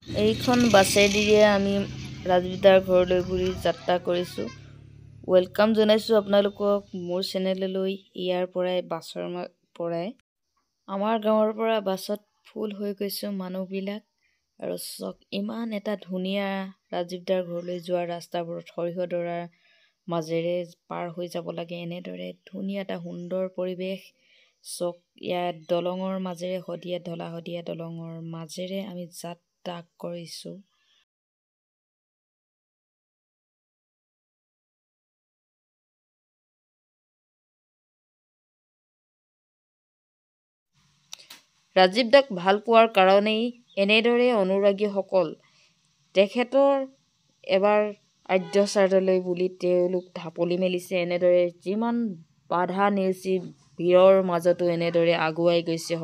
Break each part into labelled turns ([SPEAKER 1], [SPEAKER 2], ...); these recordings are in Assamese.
[SPEAKER 1] এইখন বাছেদিয়ে আমি ৰাজবিদাৰ ঘৰলৈ বুলি যাত্ৰা কৰিছোঁ। ৱেলকাম জনাইছোঁ আপোনালোকক মোৰ চেনেললৈ ইয়াৰ পৰাই বাছৰ পৰাই। আমাৰ গাঁৱৰ পৰা বাছত ফুল হৈ গৈছোঁ মানুহবিলাক আৰু চক ইমান এটা ধুনীয়া ৰাজীৱদাৰ ঘৰলৈ যোৱা ৰাস্তাবোৰত সৰিয়হডৰাৰ মাজেৰে পাৰ হৈ যাব লাগে। এনেদৰে ধুনীয়া এটা সুন্দৰ পৰিৱেশ। চক ইয়াত দলঙৰ মাজেৰে ঢলা শদিয়া দলঙৰ মাজেৰে আমি যাত্ৰা কৰিছোঁ। ৰাজীৱ দাক ভাল পোৱাৰ কাৰণেই এনেদৰে অনুৰাগীসকল তেখেতৰ এবাৰ আৰ্যশ্ৰাদ্ধলৈ বুলি তেওঁলোক ঢাপলি মেলিছে। এনেদৰে যিমান বাধা নেওচি ভিৰৰ মাজতো এনেদৰে আগুৱাই গৈছে।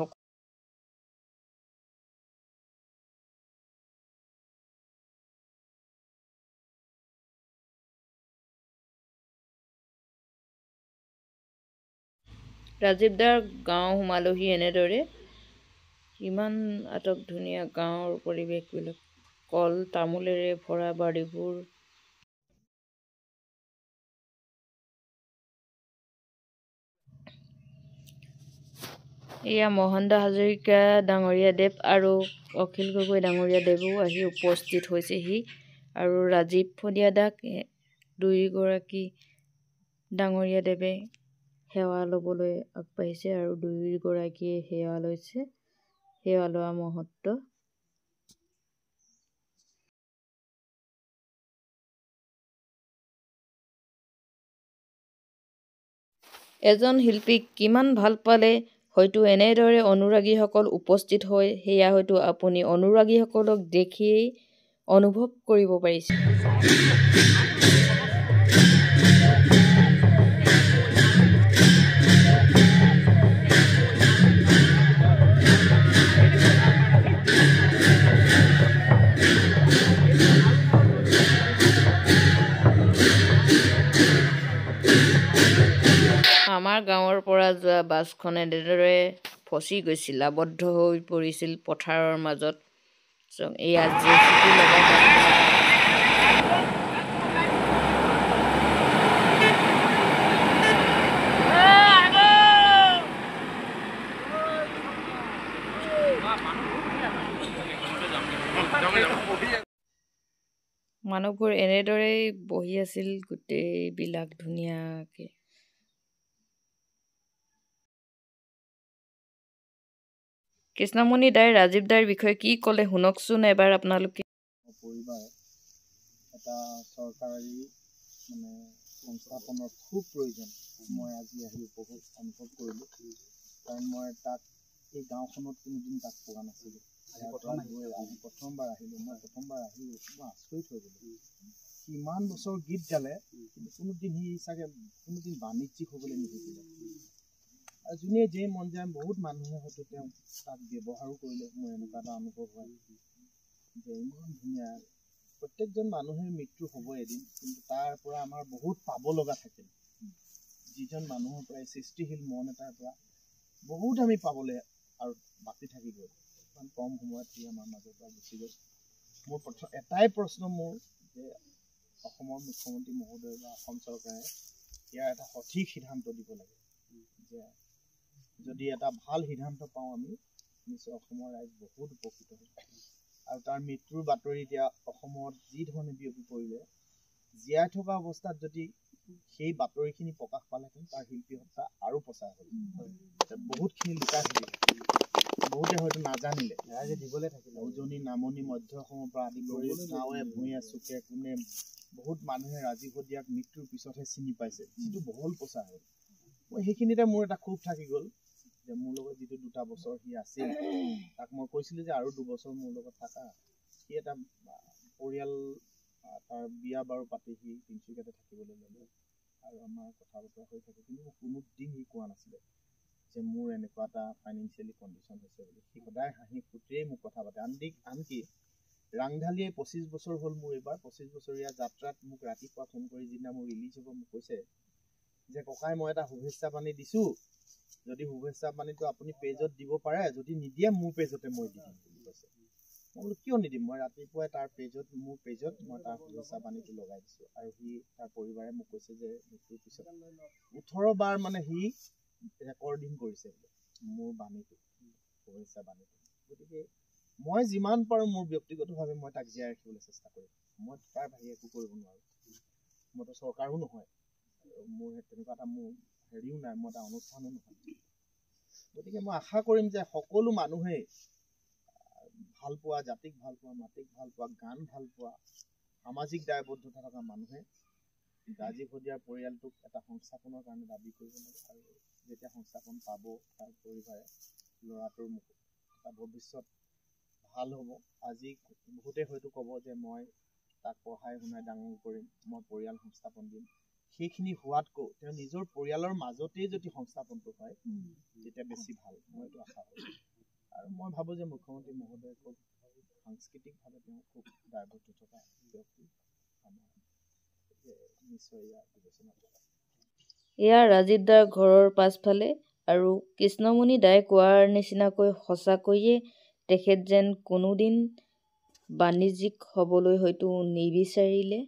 [SPEAKER 1] ৰাজীৱদাৰ গাঁও সোমালোহি। এনেদৰে ইমান আটক ধুনীয়া গাঁৱৰ পৰিৱেশবিলাক, কল তামোলেৰে ভৰা বাৰীবোৰ। এয়া মহেন্দ্ৰ হাজৰিকা ডাঙৰীয়াদেৱ আৰু অখিল গগৈ ডাঙৰীয়াদেৱো আহি উপস্থিত হৈছেহি আৰু ৰাজীৱ ফদিয়াদাক দুয়োগৰাকী ডাঙৰীয়াদেৱে সেৱা ল'বলৈ আগবাঢ়িছে আৰু দুয়োগৰাকীয়ে সেৱা লৈছে। সেৱা লোৱা মুহূৰ্ত। এজন শিল্পীক কিমান ভাল পালে হয়তো এনেদৰে অনুৰাগীসকল উপস্থিত হয়, সেয়া হয়তো আপুনি অনুৰাগীসকলক দেখিয়েই অনুভৱ কৰিব পাৰিছে। আমাৰ গাঁৱৰ পৰা যোৱা বাছখন এনেদৰে ফচি গৈছিল, আবদ্ধ হৈ পৰিছিল পথাৰৰ মাজত। এয়া জেচিপি লগা মানুহবোৰ এনেদৰেই বহি আছিল গোটেইবিলাক ধুনীয়াকে। কৃষ্ণমণি দাই ৰাজীৱ দাৰ বিষয়ে কি ক'লে শুনকচোন এবাৰ আপোনালোকে।
[SPEAKER 2] পৰিবাৰ এটা চৰকাৰী সংস্থাপনৰ খুব প্ৰয়োজন। মই আজি আহি অনুভৱ কৰিলোঁ, কাৰণ মই তাক এই গাঁওখনত কোনোদিন তাক পোৱা নাছিলোঁ। প্ৰথমবাৰ আহিলোঁ। মই আচৰিত হৈ গ'লোঁ। কিমান বছৰ গীত গালে, কিন্তু কোনোদিন সি চাগে কোনোদিন বাণিজ্যিক হ'বলৈ নিবিছিলে। আৰু যোনে যেই মন যায় বহুত মানুহে হয়তো তেওঁ তাক ব্যৱহাৰো কৰিলে। মোৰ এনেকুৱা এটা অনুভৱ হয় যে ইমান ধুনীয়া। প্ৰত্যেকজন মানুহে মৃত্যু হ'ব এদিন, কিন্তু তাৰ পৰা আমাৰ বহুত পাব লগা থাকে। যিজন মানুহৰ পৰা সৃষ্টিশীল মন এটাৰ পৰা বহুত আমি পাবলৈ আৰু বাকী থাকিব। ইমান কম সময়ত সি আমাৰ মাজৰ পৰা গুচি গ'ল। মোৰ এটাই প্ৰশ্ন মোৰ যে অসমৰ মুখ্যমন্ত্ৰী মহোদয় বা অসম চৰকাৰে ইয়াৰ এটা সঠিক সিদ্ধান্ত দিব লাগে, যে যদি এটা ভাল সিদ্ধান্ত পাওঁ আমি নিশ্চয় অসমৰ ৰাইজ বহুত উপকৃত হ'ব। আৰু তাৰ মৃত্যুৰ বাতৰি এতিয়া অসমত যি ধৰণে বিয়পি পৰিলে, জীয়াই থকা অৱস্থাত যদি সেই বাতৰিখিনি প্ৰকাশ পালেহেঁতেন তাৰ শিল্পী সত্তা আৰু প্ৰচাৰ হ'ল। বহুতখিনি লুকাই থাকিলে, বহুতে হয়তো নাজানিলে, ৰাইজে দিবলৈ থাকিলে। উজনি নামনি মধ্য অসমৰ পৰা আদি কৰি গাঁৱে ভূঞে চুকে কোণে বহুত মানুহে ৰাজীৱ শদিয়াক মৃত্যুৰ পিছতহে চিনি পাইছে, যিটো বহল প্ৰচাৰ হ'ল। মই সেইখিনিতে মোৰ এটা ক্ষোভ থাকি গ'ল যে মোৰ লগত যিটো 2 বছৰ সি আছিল, তাক মই কৈছিলোঁ যে আৰু 2 বছৰ মোৰ লগত থাকা। সি এটা পৰিয়াল, তাৰ বিয়া বাৰু পাতি সি তিনিচুকীয়াতে থাকিবলৈ ল'লে আৰু আমাৰ কথা বতৰা হৈ থাকে। কিন্তু মোক কোনোদিন সি কোৱা নাছিলে যে মোৰ এনেকুৱা এটা ফাইনেন্সিয়েলি কণ্ডিশ্যন হৈছে বুলি। সি সদায় হাঁহি ফুৰ্তিৰেই মোক কথা পাতে। আনকি ৰাংঢালীয়ে 25 বছৰ হ'ল মোৰ এইবাৰ 25 বছৰীয়া যাত্ৰাত মোক ৰাতিপুৱা ফোন কৰি যিদিনা মোৰ ৰিলিজ হ'ব মোক কৈছে যে ককাই মই এটা শুভেচ্ছা বাণী দিছোঁ, যদি শুভেচ্ছা বাণীটো আপুনি পেজত দিব পাৰে, যদি নিদিয়ে মোৰ পেজতে মই দি দিম বুলি কৈছে। মই বোলো কিয় নিদিম, মই ৰাতিপুৱাই তাৰ মোৰ পেজত মই তাৰ শুভেচ্ছা বাণীটো লগাই দিছোঁ আৰু তাৰ পৰিবাৰে মোক কৈছে যে মৃত্যুৰ পিছত 18 বাৰ মানে সি ৰেকৰ্ডিং কৰিছে মোৰ বাণীটো, শুভেচ্ছা বাণীটো। গতিকে মই যিমান পাৰোঁ মোৰ ব্যক্তিগতভাৱে মই তাক জীয়াই ৰাখিবলৈ চেষ্টা কৰিম। মই তাৰ বাহিৰে একো কৰিব নোৱাৰোঁ, মইতো চৰকাৰো নহয়, মোৰ তেনেকুৱা এটা মোৰ হেৰিও নাই, মই এটা অনুষ্ঠানো নহয়। গতিকে মই আশা কৰিম যে সকলো মানুহেই ভাল পোৱা, জাতিক ভাল পোৱা, মাটিক ভাল পোৱা, গান ভাল পোৱা, সামাজিক দায়বদ্ধতা থকা মানুহে ৰাজীৱ শদিয়াৰ পৰিয়ালটোক এটা সংস্থাপনৰ কাৰণে দাবী কৰিব লাগে আৰু যেতিয়া সংস্থাপন পাব তাৰ পৰিবাৰে ল'ৰাটোৰ এটা ভৱিষ্যত ভাল হ'ব। আজি বহুতে হয়তো ক'ব যে মই তাক পঢ়াই শুনাই ডাঙৰ কৰিম, মই পৰিয়াল সংস্থাপন দিম। সেইখিনি হোৱাতকৈ তেওঁ নিজৰ পৰিয়ালৰ মাজতেই যদি সংস্থাপনটো হয় তেতিয়া বেছি ভাল, মই এইটো আশা কৰোঁ। আৰু মই ভাবোঁ যে মুখ্যমন্ত্ৰী মহোদয় খুব সাংস্কৃতিকভাৱে তেওঁ খুব দায়বদ্ধ থকা ব্যক্তি, নিশ্চয় ইয়াৰ বিবেচনা কৰা।
[SPEAKER 1] এয়া ৰাজীৱ দাৰ ঘৰৰ পাছফালে, আৰু কৃষ্ণমণি দাই কোৱাৰ নিচিনাকৈ সঁচাকৈয়ে তেখেত যেন কোনোদিন বাণিজ্যিক হ'বলৈ হয়তো নিবিচাৰিলে।